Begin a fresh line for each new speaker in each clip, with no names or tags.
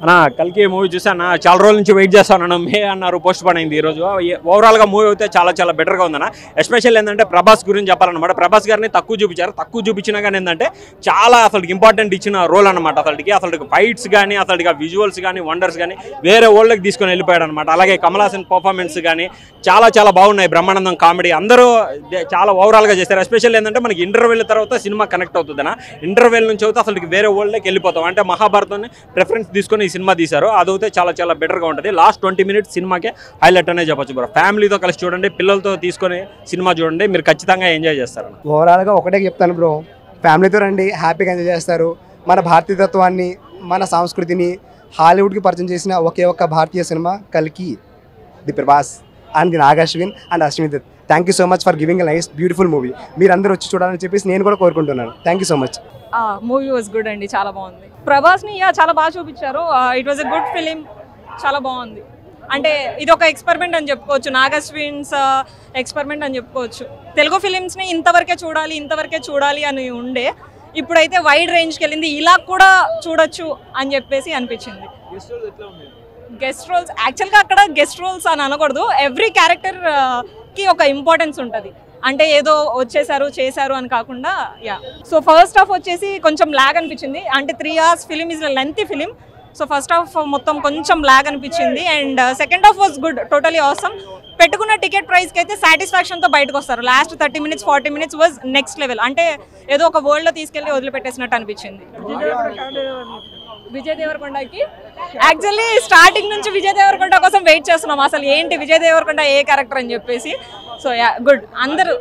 అన్న కల్కి మూవీ చూసాను, చాలా రోజుల నుంచి వెయిట్ చేస్తాను. మే అన్నారు, పోస్ట్ పోన్ అయింది ఈరోజు. ఓవరాల్గా మూవీ అయితే చాలా చాలా బెటర్గా ఉందన్న. ఎస్పెషల్ ఏంటంటే ప్రభాస్ గురించి చెప్పాలన్నమాట. ప్రభాస్ గారిని తక్కువ చూపించారు, తక్కువ చూపించినా కానీ ఏంటంటే చాలా అసలు ఇంపార్టెంట్ ఇచ్చిన రోల్ అనమాట. అసలు ఫైట్స్ కానీ అసలు విజువల్స్ కానీ వండర్స్ కానీ వేరే ఓల్డ్కి తీసుకొని వెళ్ళిపోయాడు అనమాట. అలాగే కమల్ హాసన్ పర్ఫార్మెన్స్ కానీ చాలా చాలా బాగున్నాయి. బ్రహ్మానందం కామెడీ అందరూ చాలా ఓవరాల్గా చేస్తారు. ఎస్పెషల్ ఏంటంటే మనకి ఇంటర్వెల్ తర్వాత సినిమా కనెక్ట్ అవుతుందన్న. ఇంటర్వెల్ నుంచి అయితే అసలు వేరే ఓల్డ్కి వెళ్ళిపోతాం. అంటే మహాభారతాన్ని ప్రిఫరెన్స్ తీసుకొని ఈ సినిమా తీశారు. అదైతే చాలా చాలా బెటర్గా ఉంటుంది. లాస్ట్ 20 minutes సినిమాకే హైలైట్ అనే చెప్పొచ్చు బ్రో. ఫ్యామిలీతో కలిసి చూడండి, పిల్లలతో తీసుకొని సినిమా చూడండి, మీరు ఖచ్చితంగా ఎంజాయ్ చేస్తారు.
ఓవరాల్గా ఒకటే చెప్తాను బ్రో, ఫ్యామిలీతో రండి, హ్యాపీగా ఎంజాయ్ చేస్తారు. మన భారతీయతత్వాన్ని, మన సంస్కృతిని హాలీవుడ్కి పరిచయం చేసిన ఒకే ఒక్క భారతీయ సినిమా కల్కి, the Prabhas and the Nagashwin and Ashwin Dutt. Thank you so much for giving a nice beautiful movie. మీరు అందరూ వచ్చి చూడాలని చెప్పేసి నేను కూడా కోరుకుంటున్నాను. Thank you so much.
Movie was good అండి, చాలా బాగుంది. ప్రభాస్ని చాలా బాగా చూపించారు. It was a good film, చాలా బాగుంది. అంటే ఇది ఒక ఎక్స్పెరిమెంట్ అని చెప్పుకోవచ్చు, నాగశ్విన్స్ ఎక్స్పెరిమెంట్ అని చెప్పుకోవచ్చు. తెలుగు ఫిలిమ్స్ని ఇంతవరకే చూడాలి అని ఉండే, ఇప్పుడైతే వైడ్ రేంజ్కి వెళ్ళింది. ఇలా కూడా చూడొచ్చు అని చెప్పేసి అనిపించింది. గెస్ట్ రోల్స్ యాక్చువల్గా అక్కడ గెస్ట్ రోల్స్ అని అనకూడదు, ఎవ్రీ క్యారెక్టర్కి ఒక ఇంపార్టెన్స్ ఉంటుంది. అంటే ఏదో చేశారు అని కాకుండా సో ఫస్ట్ హాఫ్ వచ్చేసి కొంచెం ల్యాగ్ అనిపించింది. అంటే 3 hours film is lengthy film. So first half మొత్తం కొంచెం ల్యాగ్ అనిపించింది. And second half was good, totally awesome. పెట్టుకున్న టికెట్ ప్రైస్కి అయితే సాటిస్ఫాక్షన్తో బయటకు వస్తారు. Last 30 minutes 40 minutes was next level. అంటే ఏదో ఒక వరల్డ్లో తీసుకెళ్ళి వదిలిపెట్టేసినట్టు అనిపించింది. విజయ్ దేవరకొండకి యాక్చువల్లీ స్టార్టింగ్ నుంచి విజయ్ దేవరకొండ కోసం వెయిట్ చేస్తున్నాం. అసలు ఏంటి విజయ్ దేవరకొండ ఏ క్యారెక్టర్ అని చెప్పేసి. సో గుడ్, అందరూ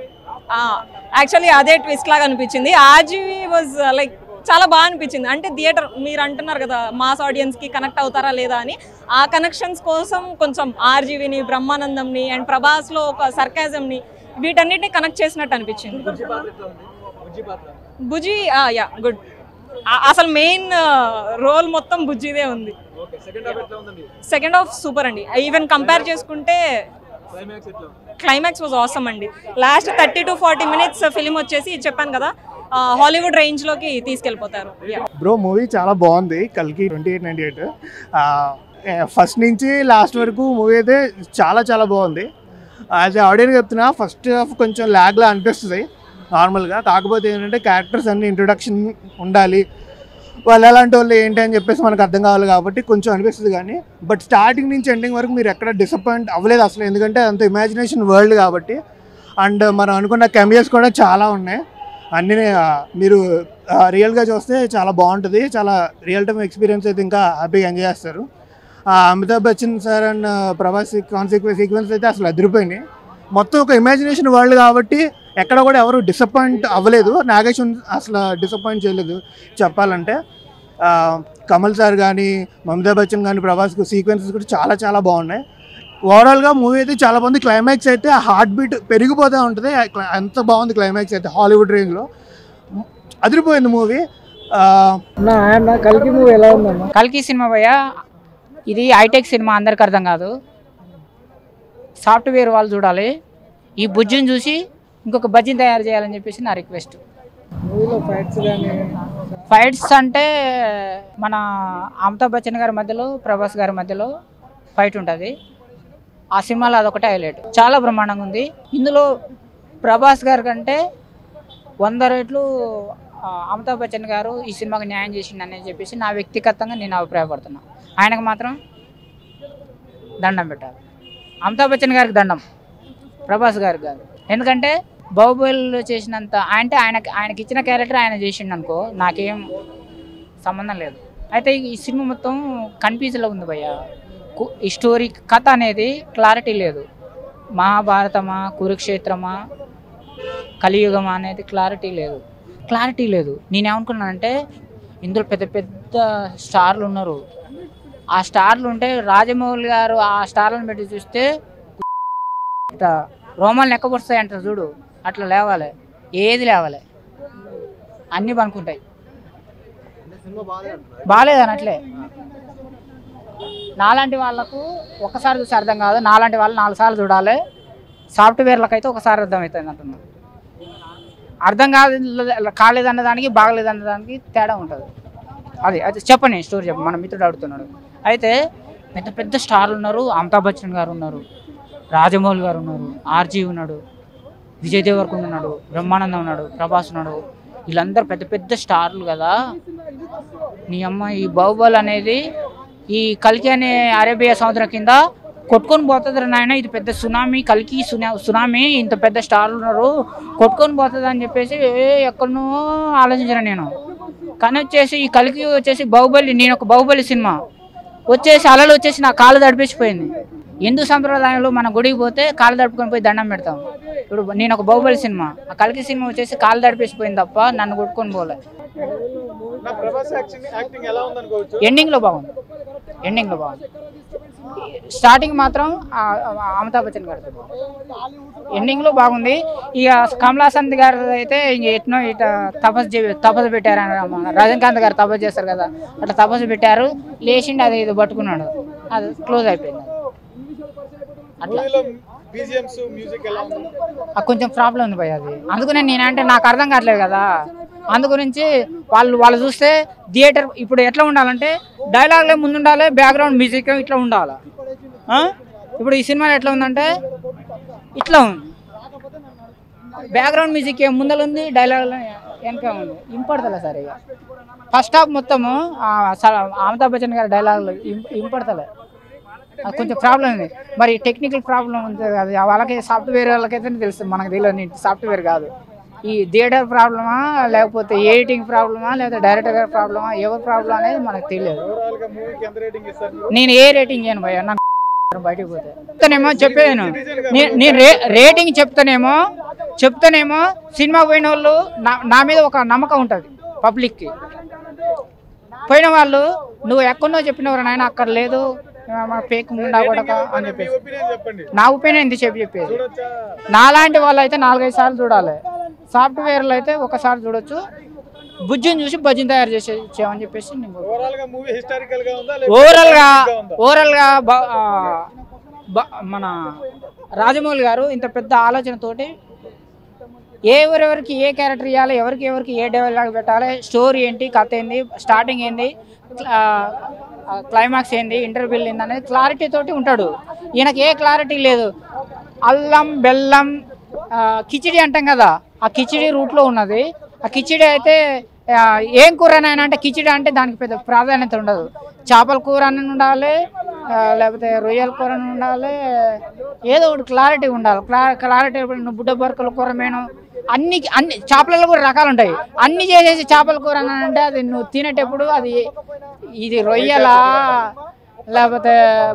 యాక్చువల్లీ అదే ట్విస్ట్ లాగా అనిపించింది. ఆర్జీవి వాజ్ లైక్ చాలా బాగా అనిపించింది. అంటే థియేటర్ మీరు అంటున్నారు కదా మాస్ ఆడియన్స్కి కనెక్ట్ అవుతారా లేదా అని, ఆ కనెక్షన్స్ కోసం కొంచెం ఆర్జీవిని, బ్రహ్మానందంని అండ్ ప్రభాస్లో ఒక సర్కాజంని వీటన్నిటిని కనెక్ట్ చేసినట్టు అనిపించింది. బుజ్జి గుడ్. అసలు మెయిన్ రోల్ మొత్తం బుజ్జిదే ఉంది. సెకండ్ హాఫ్ సూపర్ అండి. ఈవెన్ కంపేర్ చేసుకుంటే క్లైమాక్స్ వాజ్ ఆసమ్ అండి. లాస్ట్ 30 to 40 minutes ఫిలిం వచ్చేసి చెప్పాను కదా, హాలీవుడ్ రేంజ్లోకి తీసుకెళ్ళిపోతారు.
బ్రో మూవీ చాలా బాగుంది. కల్కి 2898 ఫస్ట్ నుంచి లాస్ట్ వరకు మూవీ అయితే చాలా చాలా బాగుంది. యాజ్ ఆడియన్స్ చెప్తున్నా, ఫస్ట్ హాఫ్ కొంచెం ల్యాగ్లా అనిపిస్తుంది నార్మల్గా. కాకపోతే ఏంటంటే క్యారెక్టర్స్ అన్ని ఇంట్రొడక్షన్ ఉండాలి, వాళ్ళు ఎలాంటి వాళ్ళు ఏంటి అని చెప్పేసి మనకు అర్థం కావాలి కాబట్టి కొంచెం అనిపిస్తుంది. కానీ బట్ స్టార్టింగ్ నుంచి ఎండింగ్ వరకు మీరు ఎక్కడ డిసప్పాయింట్ అవ్వలేదు అసలు, ఎందుకంటే అంత ఇమాజినేషన్ వరల్డ్ కాబట్టి. అండ్ మనం అనుకున్న కెమియోస్ కూడా చాలా ఉన్నాయి. అన్నీ మీరు రియల్గా చూస్తే చాలా బాగుంటుంది. చాలా రియల్ టైమ్ ఎక్స్పీరియన్స్ అయితే ఇంకా హ్యాపీగా ఎంజాయ్ చేస్తారు. Amitabh Bachchan sir and Prabhas sequence అయితే అసలు అదిరిపోయినాయి. మొత్తం ఒక ఇమాజినేషన్ వరల్డ్ కాబట్టి ఎక్కడ కూడా ఎవరు డిసప్పాయింట్ అవ్వలేదు. నాగేశ్వన్ అసలు డిసప్పాయింట్ చేయలేదు చెప్పాలంటే. కమల్ సార్ కానీ, అమితాబ్ బచ్చన్ కానీ, ప్రభాస్కు సీక్వెన్సెస్ కూడా చాలా చాలా బాగున్నాయి. ఓవరాల్గా మూవీ అయితే చాలా బాగుంది. క్లైమాక్స్ అయితే హార్ట్ బీట్ పెరిగిపోతూ ఉంటుంది. ఎంత బాగుంది క్లైమాక్స్ అయితే, హాలీవుడ్ రేంజ్లో అదిరిపోయింది మూవీ.
కల్కి మూవీ ఎలా ఉందన్న? కల్కి సినిమా భయ్య, ఇది హైటెక్ సినిమా, అందరికి అర్థం కాదు. సాఫ్ట్వేర్ వాళ్ళు చూడాలి. ఈ బుజ్జిని చూసి ఇంకొక బజ్జిని తయారు చేయాలని చెప్పేసి నా రిక్వెస్ట్.
మూవీలో ఫైట్స్ కానీ,
ఫైట్స్ అంటే మన అమితాబ్ బచ్చన్ గారి మధ్యలో, ప్రభాస్ గారి మధ్యలో ఫైట్ ఉంటుంది. ఆ సినిమాలో అదొకటే హైలైట్. చాలా బ్రహ్మాండంగా ఉంది. ఇందులో ప్రభాస్ గారి కంటే 100 రెట్లు అమితాబ్ బచ్చన్ గారు ఈ సినిమాకి న్యాయం చేసిండని చెప్పేసి నా వ్యక్తిగతంగా నేను అభిప్రాయపడుతున్నాను. ఆయనకు మాత్రం దండం పెట్టాలి. అమితాబ్ బచ్చన్ గారికి దండం, ప్రభాస్ గారికి కాదు. ఎందుకంటే బాహుబలిలో చేసినంత అంటే ఆయనకి ఇచ్చిన క్యారెక్టర్ ఆయన చేసిండు అనుకో, నాకేం సంబంధం లేదు. అయితే ఈ సినిమా మొత్తం కన్ఫ్యూజ్లో ఉంది భయ్య. ఈ స్టోరీ కథ అనేది క్లారిటీ లేదు. మహాభారతమా, కురుక్షేత్రమా, కలియుగమా అనేది క్లారిటీ లేదు. నేనేమనుకున్నానంటే ఇందులో పెద్ద పెద్ద స్టార్లు ఉన్నారు. ఆ స్టార్లు ఉంటే రాజమౌళి గారు ఆ స్టార్లను పెట్టి చూస్తే రోమాలు ఎక్కబొస్తాయి అంటారు చూడు, అట్లా లేవాలి. ఏది లేవాలి, అన్నీ పనుకుంటాయి. బాగాలేదనట్లే. నాలాంటి వాళ్ళకు ఒకసారి చూసి అర్థం కాదు, నాలాంటి వాళ్ళు 4 సార్లు చూడాలి. సాఫ్ట్వేర్లకు అయితే ఒకసారి అర్థమవుతుంది అంటున్నాను. అర్థం కాలేదన్న దానికి బాగలేదన్న దానికి తేడా ఉంటుంది. అది అది చెప్పండి స్టోరీ చెప్పండి, మన మిత్రుడు అడుగుతున్నాడు. అయితే పెద్ద పెద్ద స్టార్లు ఉన్నారు, అమితాబ్ బచ్చన్ గారు ఉన్నారు, రాజమౌళి గారు ఉన్నారు, ఆర్జీ ఉన్నాడు, విజయ్ దేవరకొండ ఉన్నాడు, బ్రహ్మానందం ఉన్నాడు, ప్రభాస్ ఉన్నాడు. వీళ్ళందరూ పెద్ద పెద్ద స్టార్లు కదా. నీ అమ్మ ఈ బాహుబలి అనేది ఈ కల్కి అనే అరేబియా సముద్రం కింద కొట్టుకొని పోతుంది నాయన, ఇది పెద్ద సునామీ, కల్కి సునామీ, ఇంత పెద్ద స్టార్లు ఉన్నారు, కొట్టుకొని పోతుంది అని చెప్పేసి ఎక్కడనో ఆలోచించాను నేను. కానీ వచ్చేసి ఈ కల్కి వచ్చేసి బాహుబలి, నేను ఒక బాహుబలి సినిమా వచ్చేసి అలలు వచ్చేసి నా కాళ్ళు తడిపేసిపోయింది. హిందూ సంప్రదాయంలో మన గుడికి పోతే కాళ్ళు తడుపుకొని పోయి దండం పెడతాం. ఇప్పుడు నేను ఒక బాహుబలి సినిమా, ఆ కల్కి సినిమా వచ్చేసి కాళ్ళు తడిపేసిపోయింది తప్ప నన్ను కొట్టుకొని పోలే. ఎండింగ్లో బాగుంది, ఎండింగ్లో బాగుంది. స్టార్టింగ్ మాత్రం అమితాబ్ బచ్చన్ గారు ఎండింగ్లో బాగుంది. ఇక కమలాసంత్ గారు అయితే ఇంక ఎట్నో ఇట తపస్సు పెట్టారు, రజనీకాంత్ గారు తపస్సు చేస్తారు కదా, అట్లా తపస్సు పెట్టారు, లేచిండి అది ఇది పట్టుకున్నాడు, అది క్లోజ్ అయిపోయింది. అట్లా కొంచెం ప్రాబ్లం ఉంది భయ, అది అందుకనే నేనంటే నాకు అర్థం కావట్లేదు కదా. అందు గురించి వాళ్ళు చూస్తే థియేటర్ ఇప్పుడు ఎట్లా ఉండాలంటే డైలాగ్లే ముందు ఉండాలి, బ్యాక్గ్రౌండ్ మ్యూజిక్ ఇట్లా ఉండాలి. ఇప్పుడు ఈ సినిమాలో ఎట్లా ఉందంటే ఇట్లా ఉంది, బ్యాక్గ్రౌండ్ మ్యూజిక్ ఏం ముందర ఉంది, డైలాగ్ వెనక ఉంది, ఇంపడతలే సార్. ఇక ఫస్ట్ హాఫ్ మొత్తము అమితాబ్ బచ్చన్ గారి డైలాగులు ఇంపడతలే, అది కొంచెం ప్రాబ్లం ఉంది. మరి టెక్నికల్ ప్రాబ్లం ఉంది, అది వాళ్ళకి సాఫ్ట్వేర్ వాళ్ళకైతే తెలుస్తుంది, మనకు తెలియదు, సాఫ్ట్వేర్ కాదు. ఈ థియేటర్ ప్రాబ్లమా లేకపోతే ఎడిటింగ్ ప్రాబ్లమా లేకపోతే డైరెక్టర్ గారి ప్రాబ్లమా, ఎవరి ప్రాబ్లం అనేది మనకు తెలియదు. నేను ఏ రేటింగ్ చేయను భయ్యా, నాకు బయటకు పోతే చెప్తానేమో చెప్పేను, నేను రేటింగ్ చెప్తానేమో సినిమా పోయిన వాళ్ళు నా మీద ఒక నమ్మకం ఉంటుంది పబ్లిక్కి. పోయిన వాళ్ళు నువ్వు ఎక్కడో చెప్పినవారు నాయన అక్కడ లేదు పేక్ ఉండకూడక అని చెప్పేసి నా ఒపీనియన్ ఎందుకు చెప్పేది. నాలాంటి వాళ్ళు అయితే 4-5 సార్లు చూడాలి, సాఫ్ట్వేర్లో అయితే ఒకసారి చూడొచ్చు, బుజ్జిని చూసి బజ్జిని తయారు చేసేమని చెప్పేసి. ఓవరాల్గా మన రాజమౌళి గారు ఇంత పెద్ద ఆలోచనతోటి ఎవరెవరికి ఏ క్యారెక్టర్ ఇవ్వాలి, ఎవరికి ఏ డెవలప్ పెట్టాలి, స్టోరీ ఏంటి, కథ ఏంది, స్టార్టింగ్ ఏంది, క్లైమాక్స్ ఏంది, ఇంటర్వ్యూ ఏంది అనేది క్లారిటీ తోటి ఉంటాడు. ఈయనకి ఏ క్లారిటీ లేదు. అల్లం బెల్లం కిచిడి అంటాం కదా, ఆ కిచిడి రూట్లో ఉన్నది. ఆ కిచిడి అయితే ఏం కూర అని అంటే కిచిడి అంటే దానికి పెద్ద ప్రాధాన్యత ఉండదు. చేపల కూర అని ఉండాలి, లేకపోతే రొయ్యల కూర అని ఉండాలి, ఏదో ఒకటి క్లారిటీ ఉండాలి. క్లారిటీ బుడ్డ బొరకల కూర మేను అన్ని చేపలలో కూడా రకాలు ఉంటాయి. అన్ని చేసేసి చేపల కూర అని అంటే అది నువ్వు తినేటప్పుడు అది ఇది రొయ్యలా లేకపోతే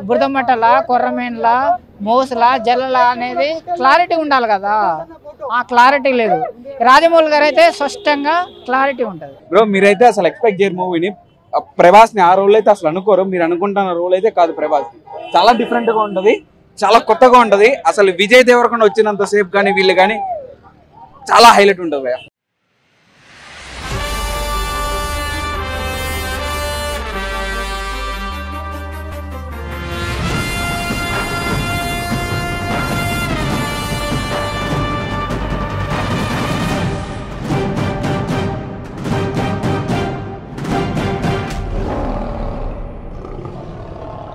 బురదమట్టలా, కొర్రమేన్లా, మోసలా, జల్లలా అనేది క్లారిటీ ఉండాలి కదా. ఆ క్లారిటీ లేదు. రాజమౌళి గారు అయితే స్పష్టంగా క్లారిటీ ఉంటుంది.
బ్రో మీరైతే అసలు ఎక్స్పెక్ట్ చేయరు మూవీని. ప్రభాస్ని ఆ రోల్ అయితే అసలు అనుకోరు. మీరు అనుకుంటున్న రోల్ అయితే కాదు. ప్రభాస్ చాలా డిఫరెంట్గా ఉంటుంది, చాలా కొత్తగా ఉంటుంది. అసలు విజయ్ దేవరకొండ వచ్చినంత సేపు కానీ వీళ్ళు కానీ చాలా హైలైట్ ఉంటుంది.